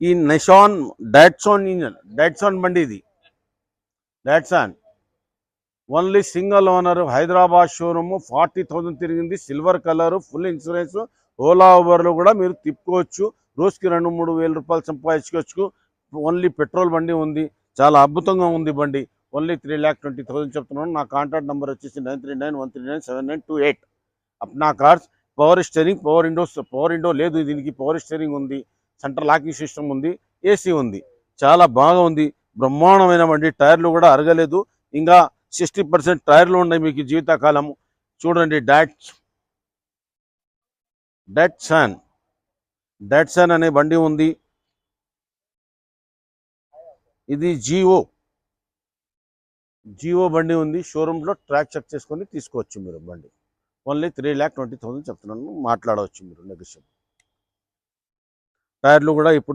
ఈ నిషాన్ డాట్సాన్ engine, Datsun బండి ఇది, Datsun only single owner, Hyderabad showroom, 40,000 తిరిగింది, silver colour, full insurance. Ola ఊబర్లో కూడా మీరు తిప్పుకోవచ్చు, రోజుకి 2-3 వేల రూపాయలు సంపాదించుకోవచ్చు. ఓన్లీ పెట్రోల్ బండి ఉంది, చాలా అద్భుతంగా ఉంది బండి. ఓన్లీ 3,20,000 చెప్తున్నాను. నా కాంటాక్ట్ నెంబర్ వచ్చేసి 9391397928. Apna cars. Power steering, power window లేదు దీనికి, పవర్ స్టీరింగ్ ఉంది, సెంటర్ లాకింగ్ సిస్టమ్ ఉంది, ఏసీ ఉంది, చాలా బాగా ఉంది, బ్రహ్మాండమైన బండి. టైర్లు కూడా అరగలేదు, ఇంకా 60% టైర్లు ఉన్నాయి మీకు జీవితకాలం. చూడండి, డాట్సాన్ అనే బండి ఉంది. ఇది జియో బండి ఉంది, షోరూంలో ట్రాక్ చెక్ చేసుకొని తీసుకోవచ్చు మీరు బండి. ఓన్లీ 3,20,000 చెప్తున్నాను, మాట్లాడవచ్చు మీరు నెగోషియబుల్. టైర్లు కూడా ఇప్పుడు